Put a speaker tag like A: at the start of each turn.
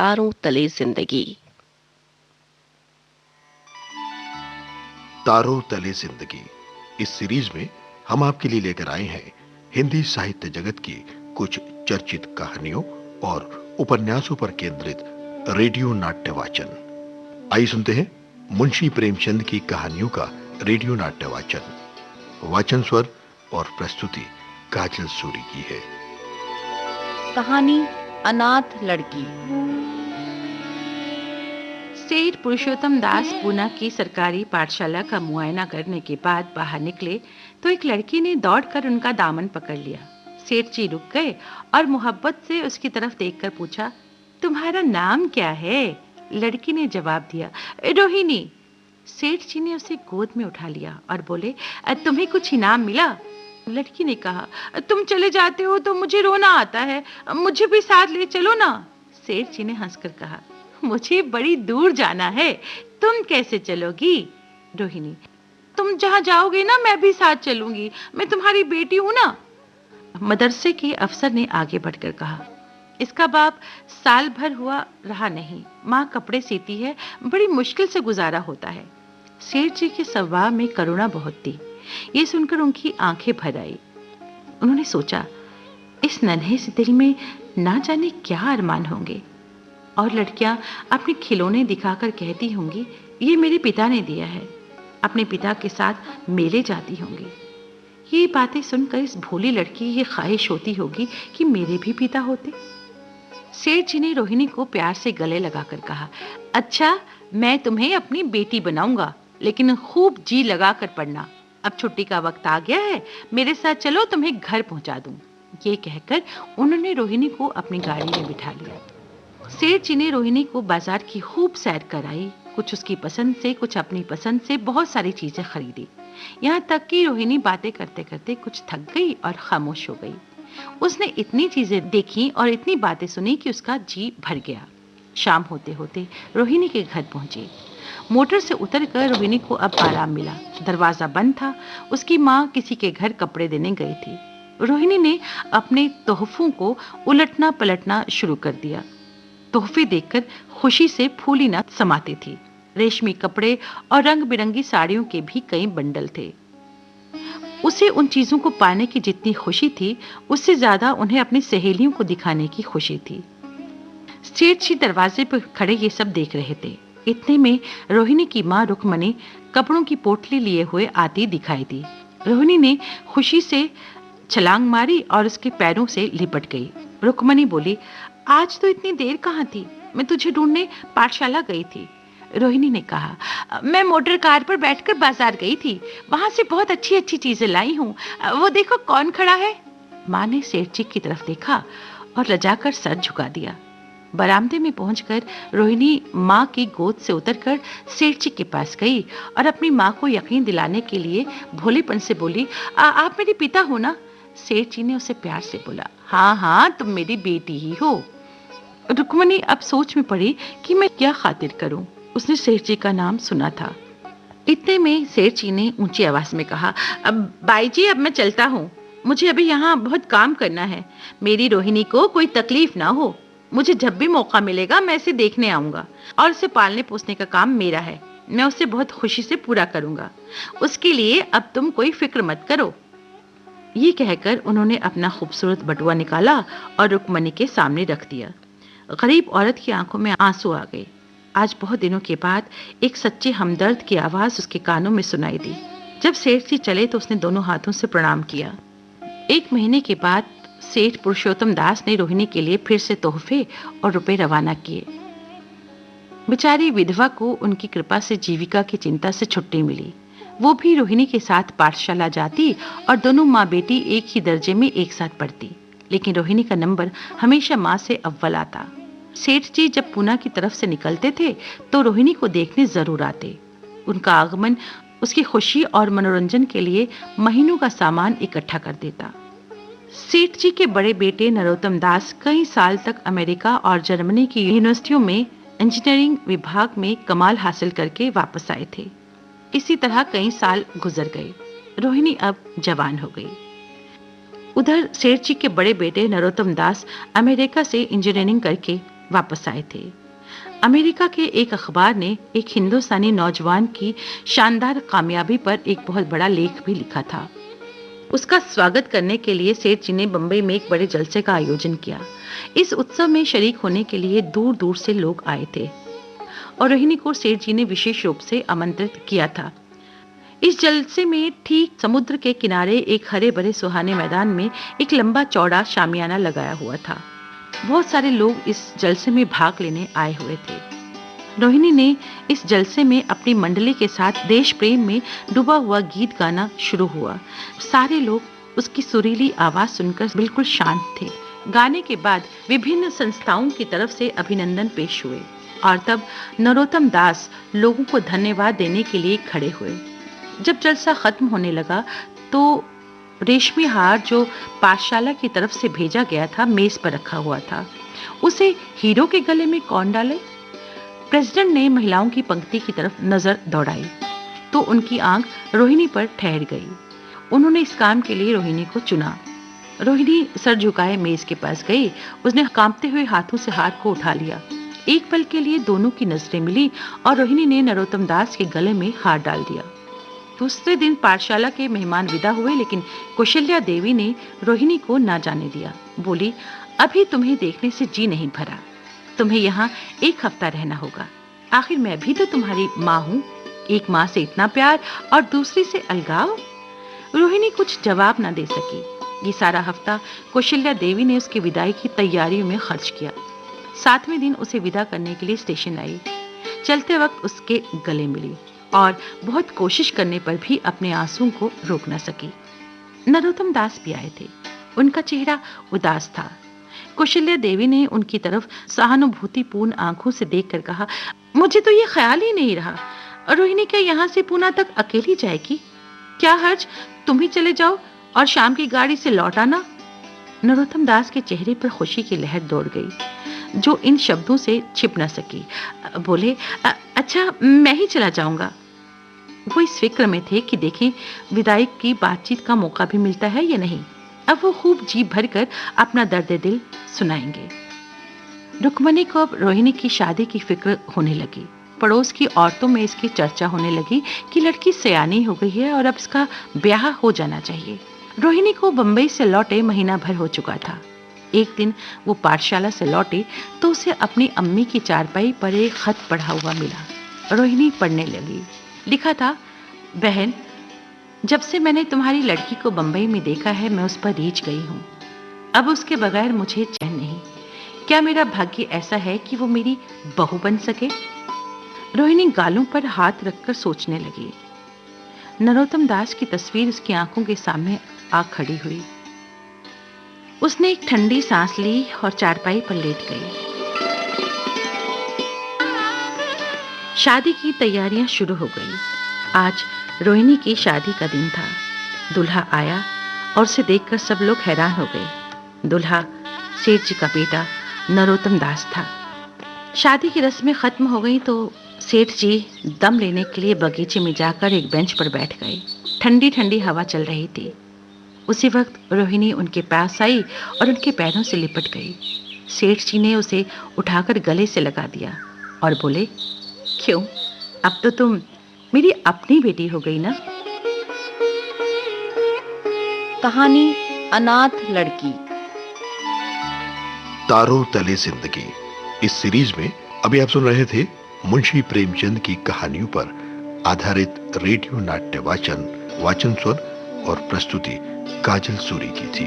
A: तारों तले जिंदगी।
B: तारों तले जिंदगी इस सीरीज में हम आपके लिए लेकर आए हैं हिंदी साहित्य जगत की कुछ चर्चित कहानियों और उपन्यासों पर केंद्रित रेडियो नाट्य वाचन। आइए सुनते हैं मुंशी प्रेमचंद की कहानियों का रेडियो नाट्य वाचन। वाचन स्वर और प्रस्तुति काजल सूरी की है।
C: कहानी अनाथ लड़की। सेठ पुरुषोत्तम दास पूना की सरकारी पाठशाला का मुआयना करने के बाद बाहर निकले तो एक लड़की ने दौड़कर उनका दामन पकड़ लिया। सेठ जी रुक गए और मोहब्बत से उसकी तरफ देखकर पूछा, तुम्हारा नाम क्या है? लड़की ने जवाब दिया, रोहिणी। सेठ जी ने उसे गोद में उठा लिया और बोले, तुम्हें कुछ इनाम मिला? लड़की ने कहा, तुम चले जाते हो तो मुझे रोना आता है, मुझे भी साथ ले चलो ना। सेठ जी ने हंसकर कहा, मुझे बड़ी दूर जाना है, तुम कैसे चलोगी? रोहिणी, तुम जहां जाओगे ना मैं भी साथ चलूंगी, मैं तुम्हारी बेटी हूं ना। मदरसे के अफसर ने आगे बढ़कर कहा, इसका बाप साल भर हुआ रहा नहीं, माँ कपड़े सीती है, बड़ी मुश्किल से गुजारा होता है। सेठ जी के स्वभाव में करुणा बहुत थी। ये सुनकर उनकी आंखें भर आई। उन्होंने सोचा, इस नन्हे से दिल में ना जाने क्या अरमान होंगे, और लड़कियां अपने खिलौने दिखाकर कहती होंगी, ये मेरे पिता ने दिया है। अपने पिता के साथ मेले जाती होंगी। ये बातें सुनकर इस भोली लड़की की ये ख्वाहिश होती होगी कि मेरे भी पिता होते। सेठ जी ने रोहिणी को प्यार से गले लगाकर कहा, अच्छा, मैं तुम्हें अपनी बेटी बनाऊंगा, लेकिन खूब जी लगाकर पढ़ना। अब छुट्टी का वक्त आ गया है, मेरे साथ चलो, तुम्हें घर पहुंचा दूं। ये कहकर उन्होंने रोहिणी को अपनी गाड़ी में बिठा लिया। सेठ जी ने रोहिणी को बाजार की खूब सैर कराई, कुछ उसकी पसंद से, कुछ अपनी पसंद से बहुत सारी चीजें खरीदी। यहाँ तक कि रोहिणी बातें करते करते कुछ थक गई और खामोश हो गई। उसने इतनी चीजें देखी और इतनी बातें सुनी कि उसका जी भर गया। शाम होते होते रोहिणी के घर पहुंची। मोटर से उतरकर रोहिणी को अब आराम मिला। दरवाजा बंद था। उसकी माँ किसी के घर कपड़े देने गई थी। रोहिणी ने अपने तोहफों को उलटना पलटना शुरू कर दिया। तोहफे देखकर खुशी से फूली न समाती थी। रेशमी कपड़े और रंग बिरंगी साड़ियों के भी कई बंडल थे। उसे उन चीजों को पाने की जितनी खुशी थी, उससे ज्यादा उन्हें अपनी सहेलियों को दिखाने की खुशी थी। सेठ जी दरवाजे पर खड़े ये सब देख रहे थे। इतने में रोहिणी की माँ रुक्मणी कपड़ों की पोटली लिए हुए आती दिखाई दी। रोहिणी ने खुशी से छलांग मारी और उसके पैरों से लिपट गई। रुक्मणी बोली, आज तो इतनी देर कहाँ थी? मैं तुझे ढूंढने पाठशाला गई थी। रोहिणी ने कहा, मैं मोटर कार पर बैठकर बाजार गई थी, वहां से बहुत अच्छी अच्छी चीजें लाई हूँ। वो देखो कौन खड़ा है। माँ ने सेठ जी की तरफ देखा और लजाकर सर झुका दिया। बरामदे में पहुंचकर रोहिणी माँ की गोद से उतरकर सेठ जी के पास गई और अपनी माँ को यकीन दिलाने के लिए भोलेपन से बोली, आप मेरे पिता हो ना? सेठ जी ने उसे प्यार से बोला, हाँ हाँ, तुम मेरी बेटी ही हो। रुक्मणी अब सोच में पड़ी कि मैं क्या खातिर करूं। उसने सेठ जी का नाम सुना था। इतने में सेठ जी ने ऊंची आवाज में कहा, अब बाई जी, अब मैं चलता हूँ, मुझे अभी यहाँ बहुत काम करना है। मेरी रोहिणी को कोई तकलीफ ना हो। मुझे जब भी मौका मिलेगा मैं इसे देखने आऊंगा, और उसे पालने पोसने का काम मेरा है। मैं उसे बहुत खुशी से पूरा करूंगा। उसके लिए अब तुम कोई फिक्र मत करो। ये कहकर उन्होंने अपना खूबसूरत बटुआ निकाला और रुक्मणी के सामने रख दिया। गरीब औरत की आंखों में आंसू आ गए। आज बहुत दिनों के बाद एक सच्चे हमदर्द की आवाज उसके कानों में सुनाई दी। जब सेठ जी चले तो उसने दोनों हाथों से प्रणाम किया। 1 महीने के बाद सेठ पुरुषोत्तम दास ने रोहिणी के लिए फिर से तोहफे और रुपए रवाना किए। बेचारी विधवा को उनकी कृपा से जीविका की चिंता से छुट्टी मिली। वो भी रोहिणी के साथ पाठशाला जाती और दोनों माँ बेटी एक ही दर्जे में एक साथ पढ़ती। लेकिन रोहिणी का नंबर हमेशा माँ से अव्वल आता। सेठ जी जब पूना की तरफ से निकलते थे तो रोहिणी को देखने जरूर आते। उनका आगमन उसकी खुशी और मनोरंजन के लिए महीनों का सामान इकट्ठा कर देता। सेठ जी के बड़े बेटे नरोत्तम दास कई साल तक अमेरिका और जर्मनी की यूनिवर्सिटियों में इंजीनियरिंग विभाग में कमाल हासिल करके वापस आए थे। इसी तरह कई साल गुजर गए। रोहिणी अब जवान हो गई। उधर सेठ जी के बड़े बेटे नरोत्तम दास अमेरिका से इंजीनियरिंग करके वापस आए थे। अमेरिका के एक अखबार ने एक हिंदुस्तानी नौजवान की शानदार कामयाबी पर एक बहुत बड़ा लेख भी लिखा था। उसका स्वागत करने के लिए सेठ जी ने बंबई में एक बड़े जलसे का आयोजन किया। इस उत्सव में शरीक होने के लिए दूर दूर से लोग आए थे और रोहिणी को सेठ जी ने विशेष रूप से आमंत्रित किया था। इस जलसे में ठीक समुद्र के किनारे एक हरे भरे सुहाने मैदान में एक लंबा चौड़ा शामियाना लगाया हुआ था। बहुत सारे लोग इस जलसे में भाग लेने आए हुए थे। रोहिणी ने इस जलसे में अपनी मंडली के साथ देश प्रेम में डूबा हुआ गीत गाना शुरू हुआ। सारे लोग उसकी सुरीली आवाज सुनकर बिल्कुल शांत थे। गाने के बाद विभिन्न संस्थाओं की तरफ से अभिनंदन पेश हुए और तब नरोत्तम दास लोगों को धन्यवाद देने के लिए खड़े हुए। जब जलसा खत्म होने लगा तो रेशमी हार जो पाठशाला की तरफ से भेजा गया था मेज पर रखा हुआ था। उसे हीरो के गले में कौन डाले? प्रेसिडेंट ने महिलाओं की पंक्ति की तरफ नजर दौड़ाई तो उनकी आंख रोहिणी पर ठहर गई। उन्होंने इस काम के लिए रोहिणी को चुना। रोहिणी सर झुकाए मेज के पास गई। उसने कांपते हुए हाथों से हार को उठा लिया। एक पल के लिए दोनों की नजरें मिली और रोहिणी ने नरोत्तम दास के गले में हार डाल दिया। दूसरे दिन पाठशाला के मेहमान विदा हुए, लेकिन कौशल्या देवी ने रोहिणी को ना जाने दिया। बोली, अभी तुम्हें देखने से जी नहीं भरा। तुम्हें यहाँ एक हफ्ता रहना होगा। आखिर मैं भी तो तुम्हारी माँ हूँ। एक माँ से इतना प्यार और दूसरी से अलगाव। रोहिणी कुछ जवाब ना दे सकी। ये सारा हफ्ता कौशल्या देवी ने उसकी विदाई की तैयारियों में खर्च किया। 7वें दिन उसे विदा करने के लिए स्टेशन आई। चलते वक्त उसके गले मिली और बहुत कोशिश करने पर भी अपने आंसुओं को रोक न सकी। नरोत्तम दास भी आए थे। उनका चेहरा उदास था। कौशल्या देवी ने उनकी तरफ सहानुभूतिपूर्ण आंखों से देखकर कहा, मुझे तो ये ख्याल ही नहीं रहा। रोहिणी क्या यहाँ से पूना तक अकेली जाएगी? क्या हर्ज, तुम ही चले जाओ और शाम की गाड़ी से लौट आना। नरोत्तम दास के चेहरे पर खुशी की लहर दौड़ गई जो इन शब्दों से छिप न सकी। बोले, अच्छा मैं ही चला जाऊंगा। वो इस फिक्र में थे कि देखें विदाई की बातचीत का मौका भी मिलता है या नहीं। अब वो खूब जी भरकर अपना दर्द दिल सुनाएंगे। रुक्मणी को अब रोहिणी की शादी की फिक्र होने लगी। पड़ोस की औरतों में इसकी चर्चा होने लगी कि लड़की सयानी हो गई है और अब इसका ब्याह हो जाना चाहिए। रोहिणी को बंबई से लौटे महीना भर हो चुका था। एक दिन वो पाठशाला से लौटी तो उसे अपनी अम्मी की चारपाई पर एक खत पढ़ा हुआ मिला। रोहिणी पढ़ने लगी। लिखा था, बहन, जब से मैंने तुम्हारी लड़की को बंबई में देखा है मैं उस पर रीझ गई हूँ। अब उसके बगैर मुझे चैन नहीं। क्या मेरा भाग्य ऐसा है कि वो मेरी बहू बन सके? रोहिणी गालों पर हाथ रखकर सोचने लगी। नरोत्तम दास की तस्वीर उसकी आंखों के सामने आ खड़ी हुई। उसने एक ठंडी सांस ली और चारपाई पर लेट गई। शादी की तैयारियां शुरू हो गई। आज रोहिणी की शादी का दिन था। दूल्हा आया और उसे देखकर सब लोग हैरान हो गए। दूल्हा सेठ जी का बेटा नरोत्तम दास था। शादी की रस्में खत्म हो गई तो सेठ जी दम लेने के लिए बगीचे में जाकर एक बेंच पर बैठ गए। ठंडी ठंडी हवा चल रही थी। उसी वक्त रोहिणी उनके पास आई और उनके पैरों से लिपट गई। सेठ जी ने उसे उठाकर गले से लगा दिया और बोले, क्यों, अब तो तुम मेरी अपनी बेटी हो गई ना।
A: कहानी अनाथ लड़की।
B: तारों तले जिंदगी इस सीरीज में अभी आप सुन रहे थे मुंशी प्रेमचंद की कहानियों पर आधारित रेडियो नाट्य वाचन स्वर और प्रस्तुति काजल सूरी की थी।